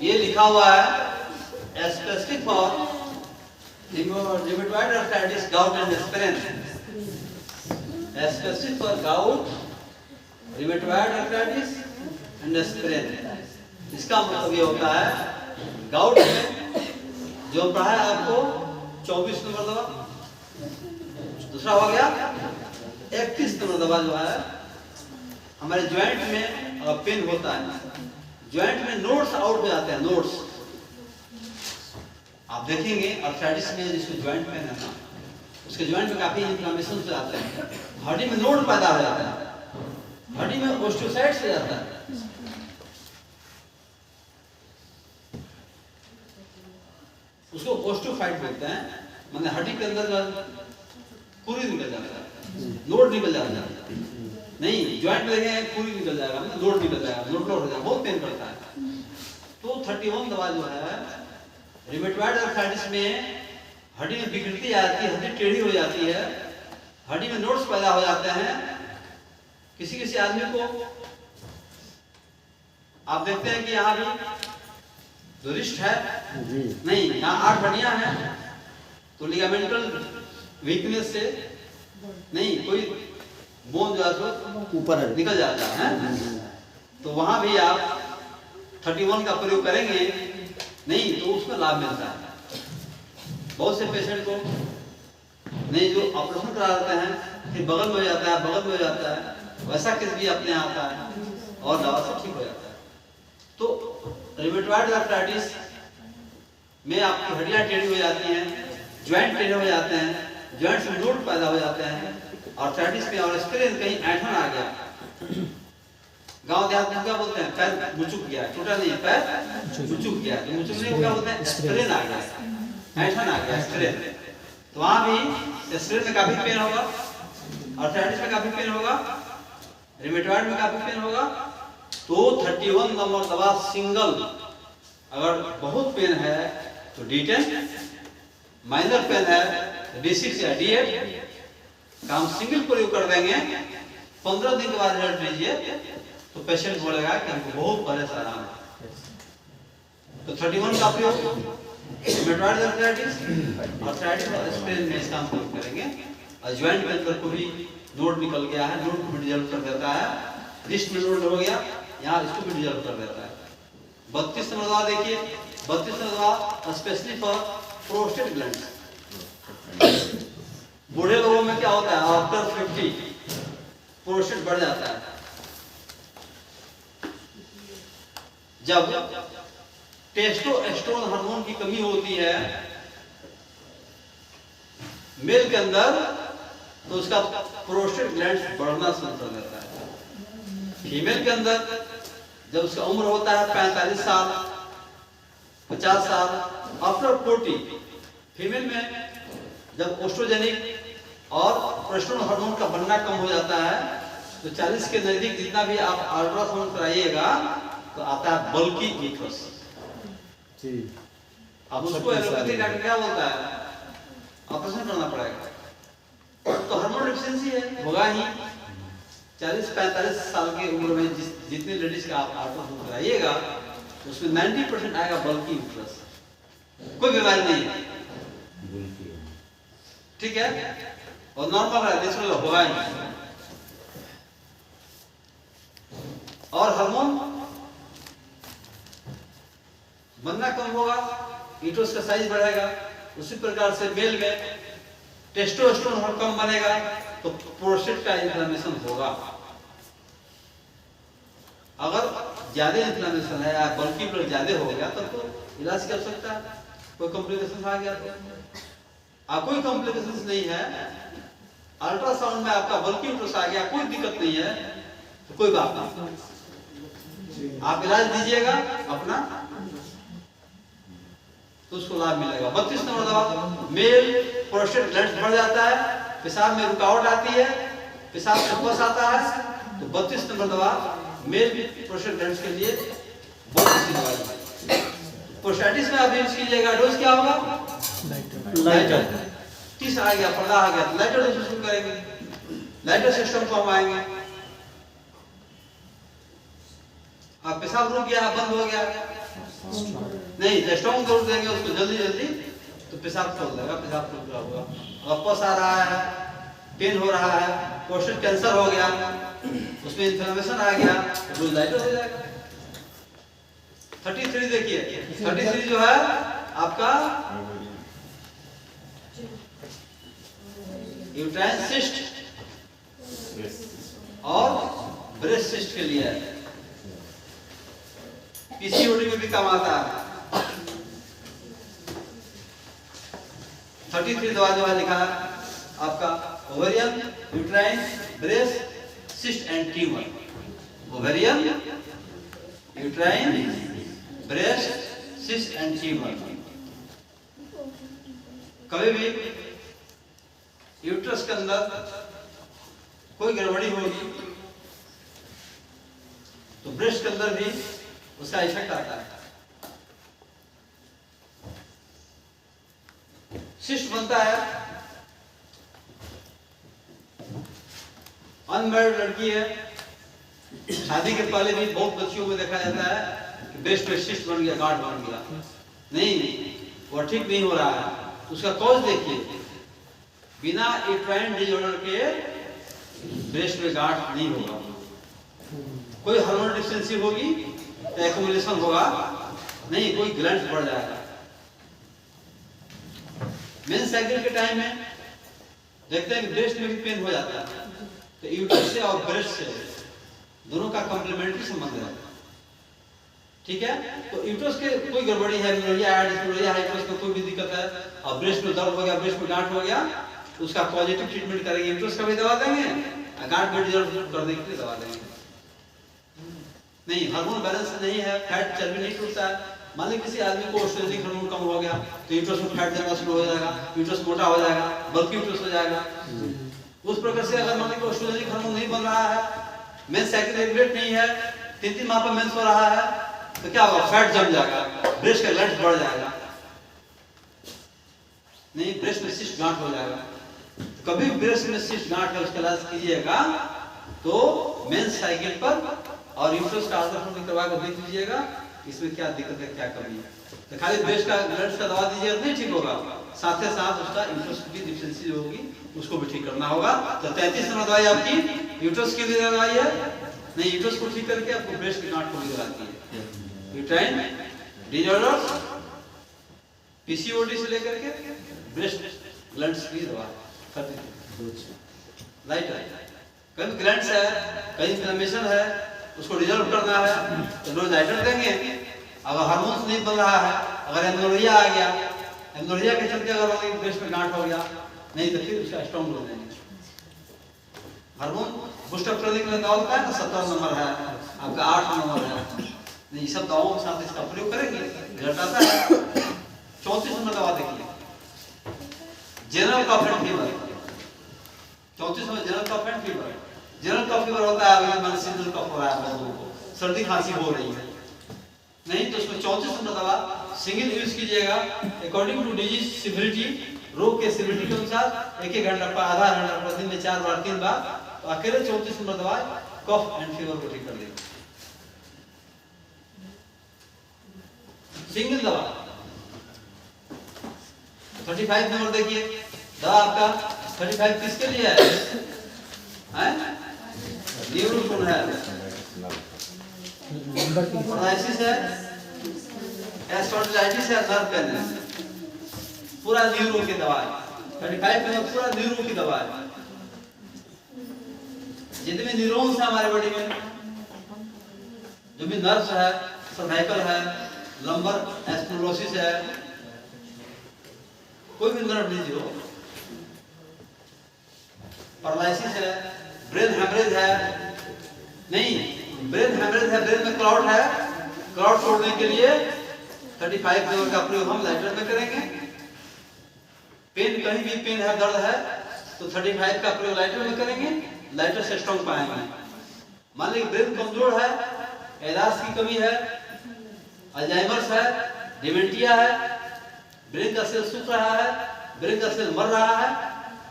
ये लिखा हुआ है specific for rheumatoid arthritis, gout and sprain. Specific for gout, rheumatoid arthritis and sprain. इसका मतलब ये होता है गाउट में जो पढ़ा है आपको 24 नंबर दवा, दूसरा हो गया 31 नंबर दवा जो है हमारे ज्वाइंट में अगर पेन होता है, ज्वाइंट में नोड्स आउट हो जाते हैं, नोड्स आप देखेंगे आर्थराइटिस में जिसको ज्वाइंट पेन है ना, उसके ज्वाइंट में काफी इन्फ्लेमेशन हो जाते हैं, हड्डी में नोड पैदा हो जाता है, हड्डी में ओस्टियोसाइट्स हो जाता है। उसको ओस्टियोफाइट बोलते हैं, माने हड्डी के अंदर पूरी निकल जाता है, नोड निकल जाता है। नहीं, ज्वाइंट में देखेंगे पूरी निकल जाएगा, नोड निकल जाएगा, नोड हो जाएगा, बहुत पेन करता है। तो 31 दवा जो है रिमेटॉइड आर्थराइटिस में हड्डी में विकृति आती है, हड्डी टेढ़ी हो जाती है, हड्डी में नोड्स पैदा हो जाते हैं। किसी किसी आदमी को आप देखते हैं कि यहाँ भी जो रिस्ट है नहीं, यहाँ 8 हड्डियां हैं, तो लिगामेंटल वीकनेस से नहीं कोई बोन जो है ऊपर निकल जाता है, तो वहां भी आप 31 का प्रयोग करेंगे नहीं तो उसमें लाभ मिलता है। बहुत से पेशेंट को नहीं जो ऑपरेशन करा देते हैं फिर बगल में हो जाता है, बगल में हो जाता है, वैसा केस भी अपने आता है और दवा से ठीक हो जाता है। तो रिमेटॉइड आर्थराइटिस में आपकी हड्डियां टेढ़ी हो जाती हैं, ज्वाइंट टेढ़े हो जाते हैं, ज्वाइंट में नोड पैदा हो जाते हैं, आर्थराइटिस में और स्प्रेन कहीं ऐंठन आ गया, गांव देहात में क्या बोलते हैं, पैर मुचुक गया, टूटा नहीं पैर मुचुक गया, तो मुचुक नहीं क्या बोलते हैं, स्प्रेन आ गया, ऐंठन आ गया, स्प्रेन। तो वहां भी स्प्रेन में काफी पेन होगा, आर्थराइटिस में काफी पेन होगा, रिमेटॉइड में काफी पेन होगा। तो 31 नंबर दवा सिंगल, अगर बहुत पेन है तो D10, माइनर पेन है D6 या D8 का हम सिंगल प्रयोग कर देंगे। 15 दिन के बाद रिजल्ट लीजिए तो पेशेंट बोलेगा कि हमको बहुत परेशान है। तो 31 का प्रयोग रिमेटॉइड आर्थराइटिस और स्प्रेन में इसका प्रयोग करेंगे। और ज्वाइंट के अंदर कोई नोड निकल गया है, नोड को भी डिजल्व कर देता है, रिस्ट में नोड हो गया, यहाँ इसको भी डिजल्व कर देता है। 32 नंबर दवा देखिए, 32 नंबर दवा स्पेशली फॉर प्रोस्टेट ग्लैंड। बूढ़े लोगों में क्या होता है, आफ्टर 50 प्रोस्टेट बढ़ जाता है। जब टेस्टोस्टेरोन हार्मोन की कमी होती है मेल के अंदर, तो उसका प्रोस्टेट ग्लैंड बढ़ना शुरू कर देता है। फीमेल के अंदर जब उसका उम्र होता है 45 साल, 50 साल, आफ्टर 40 फीमेल में जब ओस्ट्रोजेनिक और प्रोस्टेरोन हार्मोन का बनना कम हो जाता है, तो 40 के नजदीक जितना भी आप अल्ट्रासाउंड कराइएगा तो आता है बल्की यूट्रस। अब उसको एलोपैथी डॉक्टर क्या बोलता है, ऑपरेशन करना पड़ेगा। तो हार्मोन डेफिशिएंसी है, होगा ही। 40-45 साल की उम्र में जितने लेडीज का आप अल्ट्रासाउंड कराइएगा उसमें 90% आएगा बल्की यूट्रस, कोई बीमारी नहीं है, ठीक है, और नॉर्मल है, नेचुरल होगा ही। और हार्मोन बनना कम होगा, यूट्रस का साइज बढ़ेगा। उसी प्रकार से मेल में टेस्टोस्टेरोन कम बनेगा तो प्रोस्टेट का इन्फ्लेमेशन होगा। अगर ज्यादा इन्फ्लेमेशन है या बल्कि ब्लड ज्यादा हो गया तब तो इलाज कर सकता है, कोई कॉम्प्लिकेशन आ गया तो। कोई कॉम्प्लिकेशन नहीं है, अल्ट्रासाउंड में आपका बल्कि यूट्रस आ गया, कोई दिक्कत नहीं है, तो कोई बात नहीं, आप इलाज दीजिएगा अपना तो उसको लाभ मिलेगा। 32 नंबर दवा, मेल प्रोस्टेट ग्लैंड बढ़ जाता है, पेशाब में रुकावट आती है, पेशाब में बस आता है, तो 32 नंबर दवा मेल प्रोस्टेट ग्लैंड के लिए बहुत अच्छी दवा है। प्रोस्टेटिस में आप यूज कीजिएगा, डोज क्या होगा, लाइटर। 30 आ गया, पर्दा आ गया, लाइटर डोज शुरू करेंगे, लाइटर सिस्टम को हम आएंगे। आप पेशाब रुक गया, बंद हो गया, नहीं, स्ट्रॉन्ग डोज देंगे उसको जल्दी जल्दी तो पेशाब खोल देगा, पेशाब पूरा होगा। वापस आ रहा है, पेन हो रहा है, प्रोस्टेट कैंसर हो गया, उसमें इन्फ्लेमेशन आ गया, डोज लाइटर हो जाएगा। 33 देखिए, 33 जो है आपका यूट्राइन सिस्ट और ब्रेस्ट सिस्ट के लिए है। पीसीओडी में भी काम आता है। 33 दवा जो है लिखा है आपका ovarian, uterine, breast, cyst and tumour. Ovarian, uterine, breast, cyst and tumour. कभी भी यूट्रस के अंदर कोई गड़बड़ी होगी तो ब्रेस्ट के अंदर भी उसका इफेक्ट आता है। सिस्ट बनता है, अनमैरिड लड़की है, शादी के पहले भी बहुत बच्चियों में देखा जाता है कि ब्रेस्ट पे सिस्ट बन गया, गांठ बन गया। नहीं, वो ठीक नहीं हो रहा है। उसका कॉज देखिए, बिना यूट्राइन डिसऑर्डर के ब्रेस्ट में गांठ नहीं होगा। कोई हार्मोन डिफिशिएंसी होगी तो एक्युमुलेशन होगा, नहीं कोई ग्लैंड बढ़ जाएगा। मेन साइकिल के टाइम में देखते हैं कि ब्रेस्ट में भी पेन हो जाता है, तो यूट्रस से और ब्रेस्ट से दोनों का कॉम्प्लीमेंट्री संबंध है। ठीक है, तो यूट्रस के कोई गड़बड़ी है, मेनोरिया है, डिस्मेनोरिया है, यूट्रस में कोई भी दिक्कत है और ब्रेस्ट में दर्द हो गया, ब्रेस्ट में गांठ हो गया, उसका पॉजिटिव ट्रीटमेंट करेंगे, यूट्रस का भी दवा देंगे, गांठ में डिसऑर्डर करने के लिए दवा देंगे। नहीं, हार्मोन बैलेंस नहीं है, फैट चर्बी नहीं टूटता है। मान लीजिए किसी आदमी को एस्ट्रोजन हार्मोन कम हो गया तो यूट्रस में फैट जाना शुरू हो जाएगा, यूट्रस मोटा हो जाएगा, बल्कि यूट्रस हो जाएगा। उस प्रकार से अगर मान लीजिए एस्ट्रोजन हार्मोन नहीं बन रहा है, मेंस साइकिल रेगुलेट नहीं है, 3-3 माह पर मेंस हो रहा है, तो क्या होगा, फैट जम जाएगा, ब्रेस्ट का ग्लैंड बढ़ जाएगा, नहीं ब्रेस्ट में सिस्ट गांठ हो जाएगा। कभी ब्रेस्ट में सिस्ट गांठ है उसका इलाज कीजिएगा तो मेंस साइकिल पर और यूट्रस का अल्ट्रासाउंड करवा कर देख लीजिएगा इसमें क्या दिक्कत है, क्या कमी है। तो खाली ब्रेस्ट का ग्लैंड का दवा दीजिएगा नहीं ठीक होगा, साथ ही साथ उसका यूट्रस की डिफिशिएंसी होगी उसको भी ठीक करना होगा। तो 33 नंबर दवाई आपकी यूट्रस के लिए दवाई है, नहीं यूट्रस को ठीक करके आपको ब्रेस्ट की गांठ को भी लगाती है। यूट्राइन डिसऑर्डर्स, पीसीओडी से लेकर के ब्रेस्ट ग्लैंड्स की दवा राइट है। कहीं ग्लैंड्स है, कहीं इन्फ्लेमेशन है, उसको रिजॉल्व करना है तो रोज लाइटर देंगे। अगर हार्मोन नहीं बन रहा है, अगर एमनोरिया आ गया, एमनोरिया के चलते अगर ब्रेस्ट में गांठ हो गया, नहीं तो फिर उसका स्ट्रॉन्ग हो देंगे। हार्मोन बूस्टअप करने के लिए दवा होता है ना, 17 नंबर है आपका, 8 नंबर है, नहीं सब दवाओं के साथ इसका प्रयोग करेंगे, रिजल्ट आता है। 34 नंबर दवा देखिए, general cough and fever. 34 number general cough and fever. General cough fever होता है अगर मन सीजनल कफ हो रहा है, लोगों को सर्दी खांसी हो रही है, नहीं तो उसमें 34 नंबर दवा सिंगल यूज कीजिएगा अकॉर्डिंग टू डिजीज सिविलिटी, रोग के सिविलिटी के अनुसार 1-1 घंटा पर, आधा घंटा पर, दिन में 4 बार 3 बार, तो अकेले 34 नंबर दवा कफ एंड फीवर को ठीक कर देगा। सिंगल दवा 35 नंबर देखिए, दवा आपका 35 किसके लिए है? न्यूरोटोन है, पैरालिसिस है, एस्पार्टिलाइटिस है, नर्व पेन है, पूरा न्यूरो की दवा है। 35 में पूरा न्यूरो की दवा है। जितने न्यूरॉन्स है हमारे बॉडी में, जो भी नर्व्स है, सर्वाइकल है, लंबर स्क्लेरोसिस है, कोई भी नर्व लीजिए हो, पैरालिसिस है, ब्रेन हेमरेज है, नहीं ब्रेन हेमरेज है, ब्रेन में क्लॉट है, क्लॉट छोड़ने के लिए 35 नंबर का प्रयोग हम लाइटर में करेंगे। पेन, कहीं भी पेन है, दर्द है तो 35 का प्रयोग लाइटर में करेंगे, लाइटर से स्ट्रॉन्ग पाएंगे। मान लीजिए ब्रेन कमजोर है, एलास की कमी है, अल्जाइमर्स है, डिमेंटिया है, ब्रेन का सेल सूख रहा है, ब्रेन का सेल मर रहा है,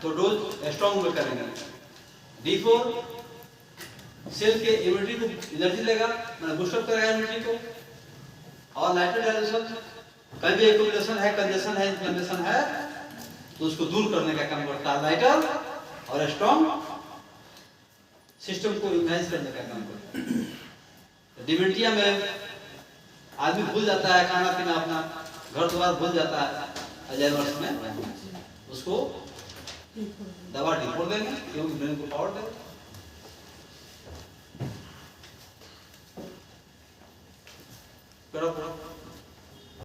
तो डोज स्ट्रॉन्ग में करेंगे। D4 सेल के इम्यूनिटी को एनर्जी देगा, मतलब बूस्ट अप करेगा इम्यूनिटी को। और लाइटर डायल्यूशन कहीं भी एक्यूमुलेशन है, कंजेशन है, इन्फ्लेमेशन है, तो उसको दूर करने का काम करता है लाइटर, और स्ट्रॉन्ग सिस्टम को इनहांस करने का काम करता है। डिमेंटिया में आदमी भूल जाता है खाना पीना, अपना घर द्वार भूल जाता है, अल्जाइमर्स में उसको दवा डिपोर देंगे क्योंकि ब्रेन को पावर देगा। करो